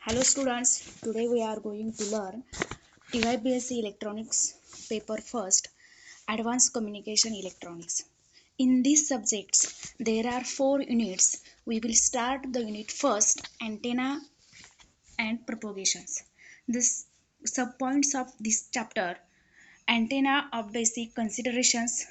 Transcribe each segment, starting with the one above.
Hello students, today we are going to learn TYBSc Electronics paper first, Advanced Communication Electronics. In these subjects, there are 4 units. We will start the unit first, Antenna and Propagations. This subpoints of this chapter, Antenna of basic considerations,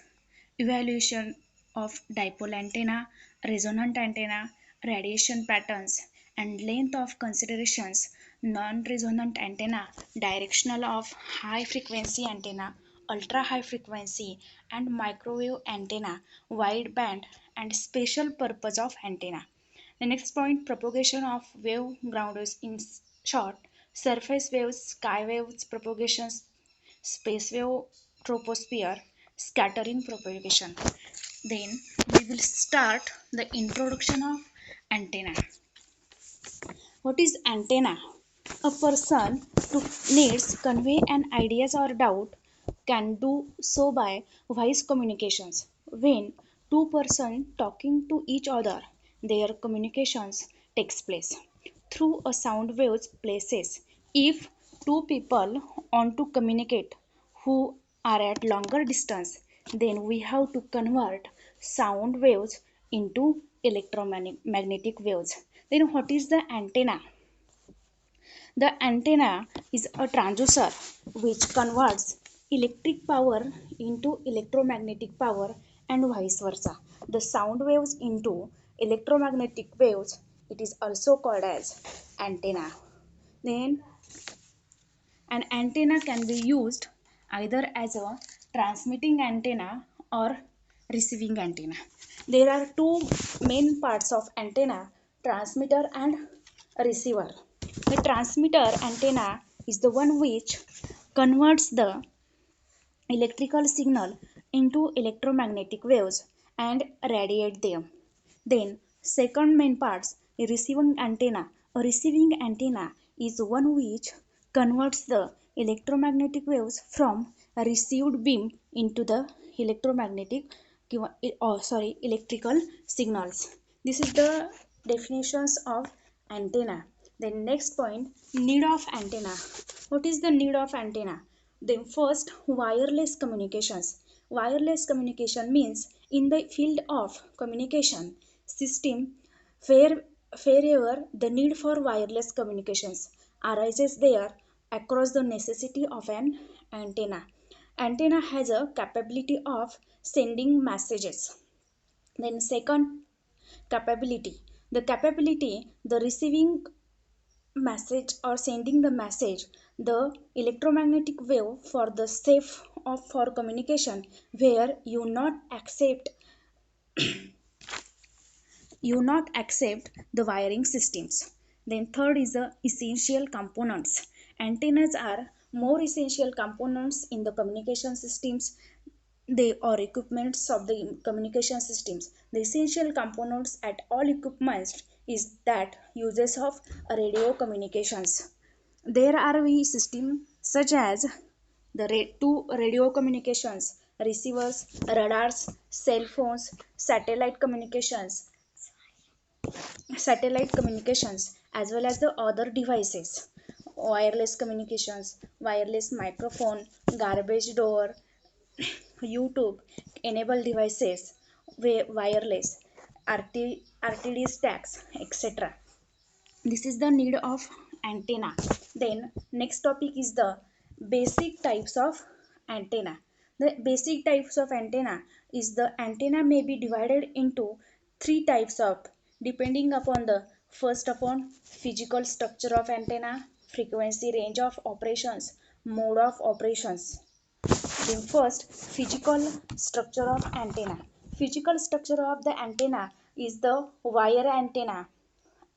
evaluation of dipole antenna, resonant antenna, radiation patterns, and length of considerations, non-resonant antenna, directional of high frequency antenna, ultra high frequency, and microwave antenna, wideband, and special purpose of antenna. The next point, propagation of wave grounders in short, surface waves, sky waves, propagations, space wave, troposphere, scattering propagation. Then we will start the introduction of antenna. What is antenna? A person who needs convey an ideas or doubt can do so by voice communications. When two persons talking to each other, their communications takes place through a sound waves places. If two people want to communicate who are at longer distance, then we have to convert sound waves into electromagnetic waves. Then what is the antenna? The antenna is a transducer which converts electric power into electromagnetic power and vice versa. The sound waves into electromagnetic waves, it is also called as antenna. Then an antenna can be used either as a transmitting antenna or receiving antenna. There are two main parts of antenna, transmitter and receiver. The transmitter antenna is the one which converts the electrical signal into electromagnetic waves and radiate them. Then second main parts, a receiving antenna. A receiving antenna is one which converts the electromagnetic waves from a received beam into the electrical signals. This is the definitions of antenna. Then next point, need of antenna. What is the need of antenna? Then first, wireless communications. Wireless communication means in the field of communication system where wherever the need for wireless communications arises there across the necessity of an antenna. Antenna has a capability of sending messages. Then second capability. The receiving message or sending the message, the electromagnetic wave for the safe of for communication where you not accept the wiring systems. Then third is the essential components. Antennas are more essential components in the communication systems. They are equipments of the communication systems. The essential components at all equipments is that uses of radio communications. There are we system such as the two radio communications, receivers, radars, cell phones, satellite communications, as well as the other devices, wireless communications, wireless microphone, garbage door, YouTube, enable devices, wireless, RTD stacks, etc. This is the need of antenna. Then next topic is the basic types of antenna. The basic types of antenna is the antenna may be divided into three types of depending upon the first upon physical structure of antenna, frequency range of operations, mode of operations. Then first, physical structure of antenna. Physical structure of the antenna is the wire antenna,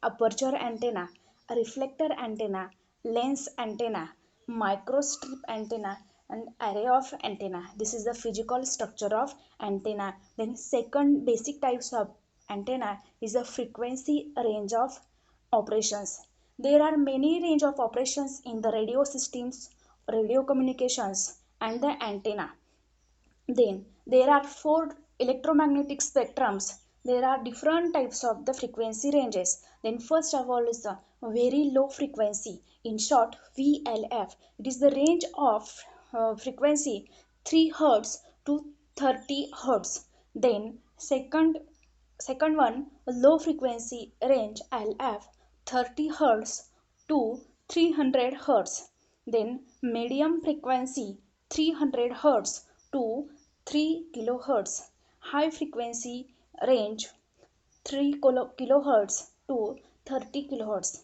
aperture antenna, reflector antenna, lens antenna, microstrip antenna, and array of antenna. This is the physical structure of antenna. Then second basic types of antenna is the frequency range of operations. There are many range of operations in the radio systems, radio communications, and the antenna. Then there are four electromagnetic spectrums there are different types of the frequency ranges. Then first of all is the very low frequency, in short VLF. It is the range of frequency 3 hertz to 30 hertz. Then second one, low frequency range LF, 30 hertz to 300 hertz. Then medium frequency 300 hertz to 3 kilohertz. High frequency range 3 kilohertz to 30 kilohertz.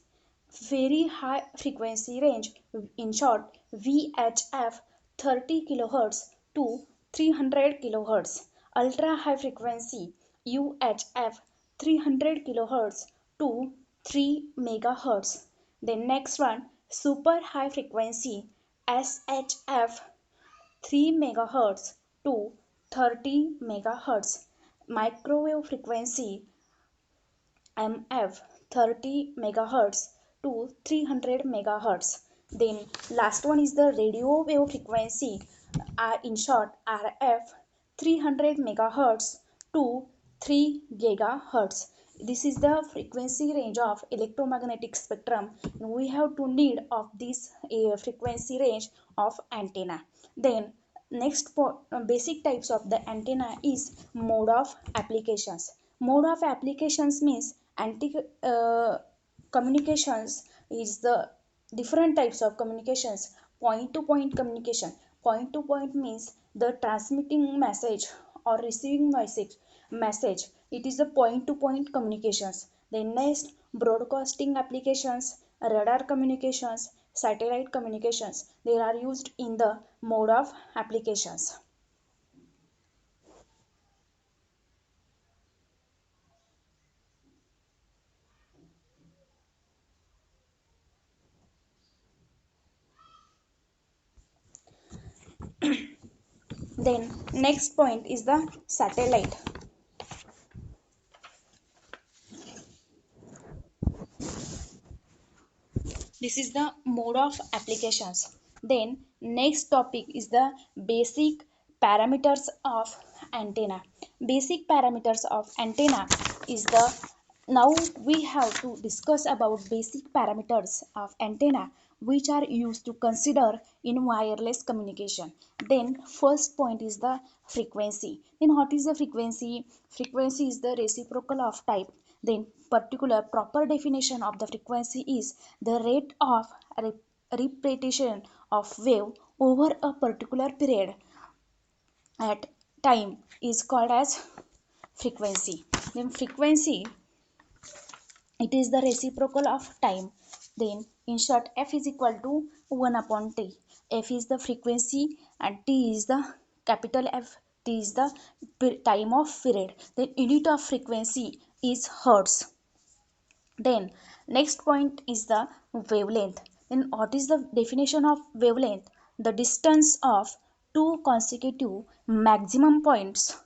Very high frequency range, in short VHF, 30 kilohertz to 300 kilohertz. Ultra high frequency UHF, 300 kilohertz to 3 megahertz. Then next one, super high frequency SHF, 3 megahertz to 30 megahertz. Microwave frequency MF, 30 megahertz to 300 megahertz. Then last one is the radio wave frequency, in short RF, 300 megahertz to 3 gigahertz. This is the frequency range of electromagnetic spectrum. We have to need of this frequency range of antenna. Then next basic types of the antenna is mode of applications. Mode of applications means communications is the different types of communications. Point to point communication. Point to point means the transmitting message or receiving message. It is the point to point communications. Then next, broadcasting applications, radar communications, satellite communications. They are used in the mode of applications. Then next point is the satellite. This is the mode of applications. Then next topic is the basic parameters of antenna. Basic parameters of antenna is the, now we have to discuss about basic parameters of antenna which are used to consider in wireless communication. Then first point is the frequency. Then what is the frequency? Frequency is the reciprocal of type. Then particular proper definition of the frequency is the rate of repetition of wave over a particular period at time is called as frequency. Then frequency, it is the reciprocal of time. Then in short, F is equal to 1 upon T. F is the frequency and T is the capital F. T is the time of period. Then unit of frequency is hertz. Then next point is the wavelength. Then what is the definition of wavelength? The distance of two consecutive maximum points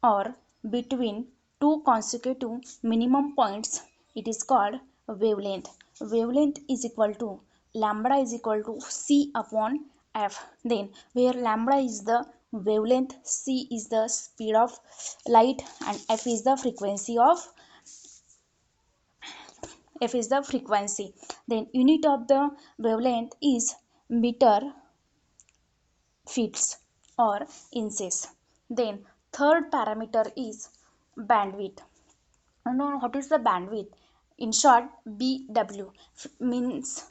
or between two consecutive minimum points, it is called wavelength. Wavelength is equal to lambda is equal to c upon f. Then where lambda is the wavelength, c is the speed of light and f is the frequency. Then unit of the wavelength is meter feet or inches. Then third parameter is bandwidth. Now what is the bandwidth? In short, BW means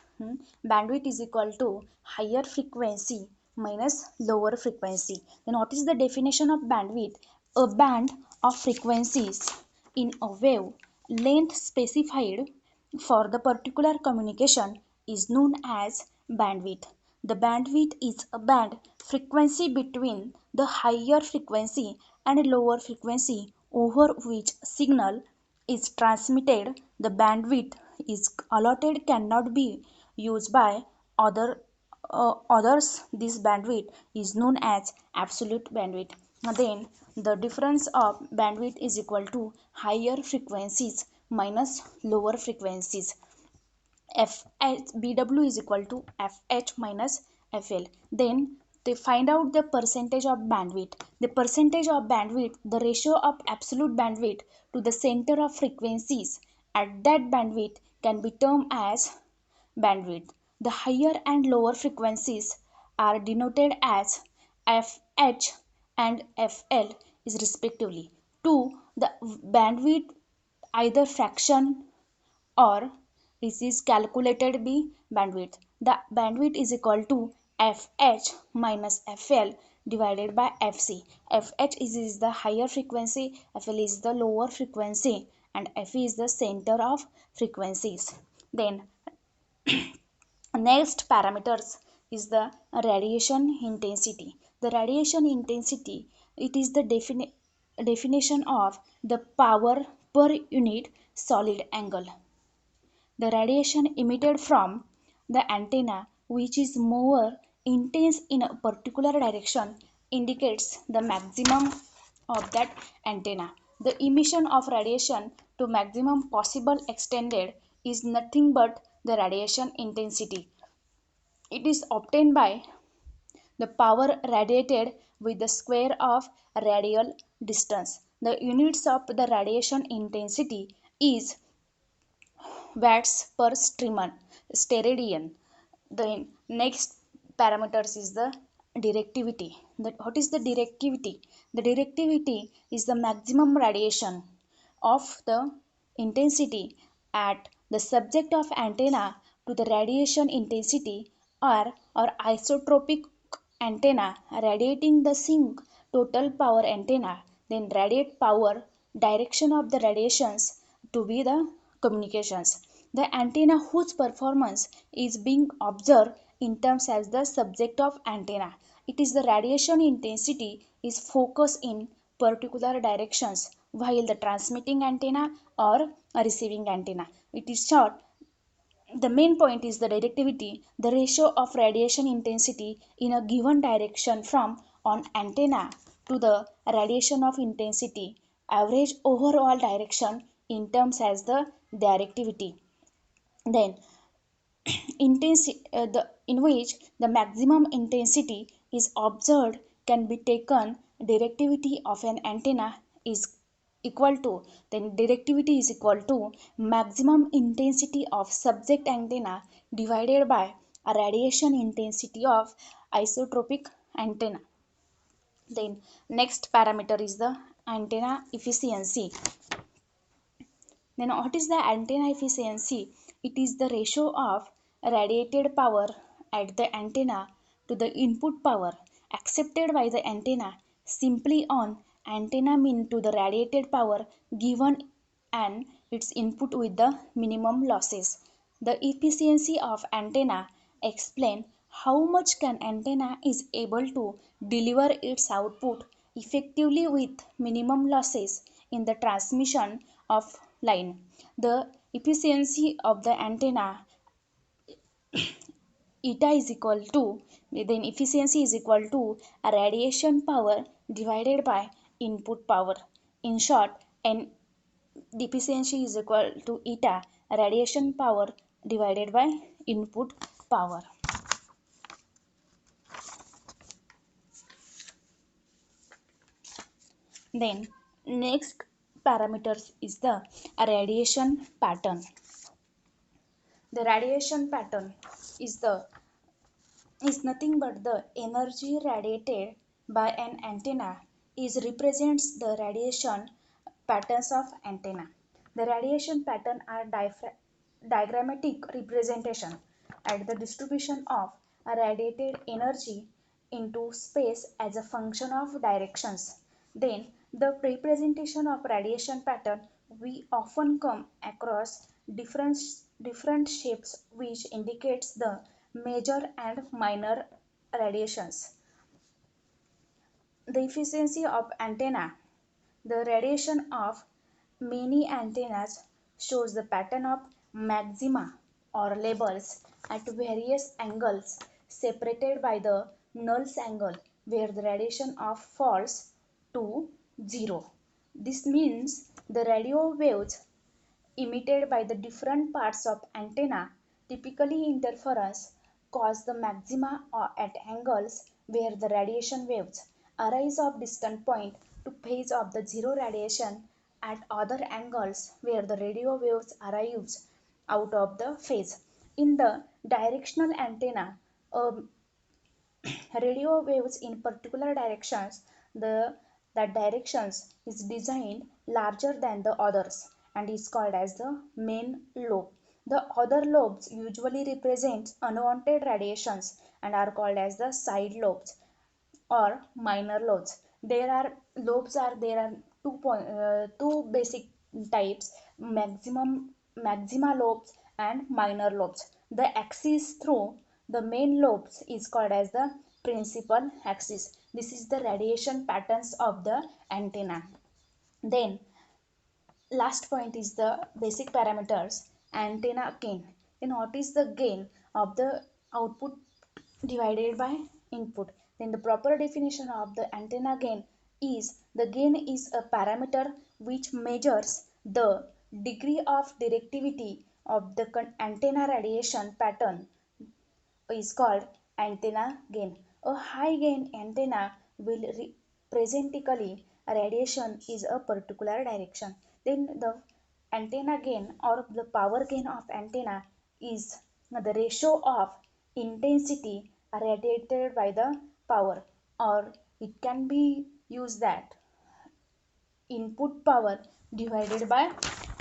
bandwidth is equal to higher frequency minus lower frequency. Then what is the definition of bandwidth? A band of frequencies in a wave length specified for the particular communication is known as bandwidth. The bandwidth is a band frequency between the higher frequency and lower frequency over which signal is transmitted. The bandwidth is allotted cannot be used by others. This bandwidth is known as absolute bandwidth. Then the difference of bandwidth is equal to higher frequencies minus lower frequencies. BW is equal to FH minus FL. Then They find out the percentage of bandwidth. The percentage of bandwidth, the ratio of absolute bandwidth to the center of frequencies at that bandwidth can be termed as bandwidth. The higher and lower frequencies are denoted as FH and FL is respectively. 2. The bandwidth either fraction or this is calculated by bandwidth. The bandwidth is equal to FH minus FL divided by FC. FH is the higher frequency, FL is the lower frequency, and FE is the center of frequencies. Then next parameters is the radiation intensity. The radiation intensity, it is the definition of the power per unit solid angle. The radiation emitted from the antenna, which is more intense in a particular direction, indicates the maximum of that antenna. The emission of radiation to maximum possible extended is nothing but the radiation intensity. It is obtained by the power radiated with the square of radial distance. The units of the radiation intensity is watts per steradian. The next parameters is the directivity. What is the directivity? The directivity is the maximum radiation of the intensity at the subject of antenna to the radiation intensity or isotropic antenna radiating the sink total power antenna, then radiate power direction of the radiations to be the communications. The antenna whose performance is being observed in terms as the subject of antenna. It is the radiation intensity is focused in particular directions while the transmitting antenna or a receiving antenna. It is short. The main point is the directivity, the ratio of radiation intensity in a given direction from on antenna to the radiation of intensity average overall direction in terms as the directivity. Then intensity in which the maximum intensity is observed can be taken directivity of an antenna is equal to, then directivity is equal to maximum intensity of subject antenna divided by a radiation intensity of isotropic antenna. Then next parameter is the antenna efficiency. Then what is the antenna efficiency? It is the ratio of radiated power at the antenna to the input power accepted by the antenna simply on antenna mean to the radiated power given and its input with the minimum losses. The efficiency of antenna explain how much can antenna is able to deliver its output effectively with minimum losses in the transmission of line. The efficiency of the antenna eta is equal to, then efficiency is equal to a radiation power divided by input power. In short, and the efficiency is equal to eta radiation power divided by input power. Then next parameters is the radiation pattern. The radiation pattern is nothing but the energy radiated by an antenna is represents the radiation patterns of antenna. The radiation pattern are diagrammatic representation at the distribution of a radiated energy into space as a function of directions. Then the representation of radiation pattern we often come across different different shapes which indicates the major and minor radiations. The efficiency of antenna. The radiation of many antennas shows the pattern of maxima or labels at various angles separated by the null angle where the radiation of falls to 0. This means the radio waves emitted by the different parts of antenna, typically interference, cause the maxima or at angles where the radiation waves arise of distant point to phase of the zero radiation at other angles where the radio waves arrives out of the phase. In the directional antenna, radio waves in particular directions, the that directions is designed larger than the others and is called as the main lobe. The other lobes usually represent unwanted radiations and are called as the side lobes or minor lobes. There are two basic types: maxima lobes and minor lobes. The axis through the main lobes is called as the principal axis. This is the radiation patterns of the antenna. Then last point is the basic parameters antenna gain. Then what is the gain of the output divided by input? Then the proper definition of the antenna gain is the gain is a parameter which measures the degree of directivity of the antenna radiation pattern is called antenna gain. A high gain antenna will presently radiation is a particular direction. Then the antenna gain or the power gain of antenna is the ratio of intensity radiated by the power, or it can be used that input power divided by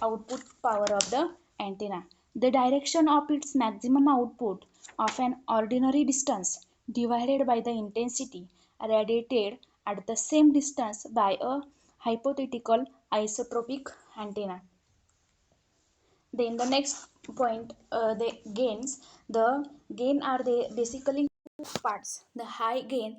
output power of the antenna. The direction of its maximum output of an ordinary distance divided by the intensity radiated at the same distance by a hypothetical isotropic antenna. Then the next point, the gains. The gain are the basically two parts: the high gain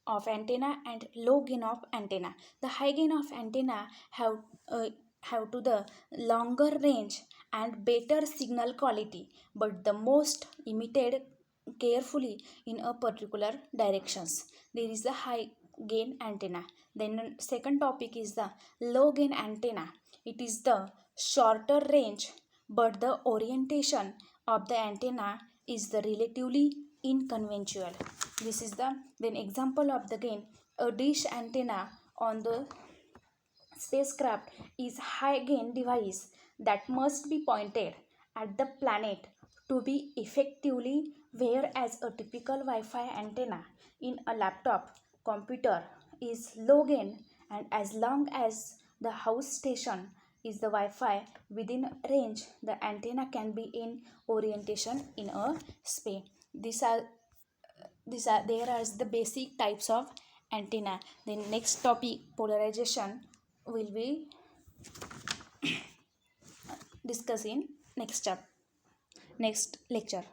of antenna and low gain of antenna. The high gain of antenna uh, have to the longer range and better signal quality, but the most emitted carefully in a particular directions. There is the high gain antenna. Then second topic is the low gain antenna. It is the shorter range, but the orientation of the antenna is the relatively inconventional. This is the then example of the gain. A dish antenna on the spacecraft is high gain device that must be pointed at the planet to be effectively, whereas a typical Wi-Fi antenna in a laptop computer is low gain, and as long as the house station is the Wi-Fi within range, the antenna can be in orientation in a space. These are there are the basic types of antenna. Then next topic, polarization, will be discussed in next lecture.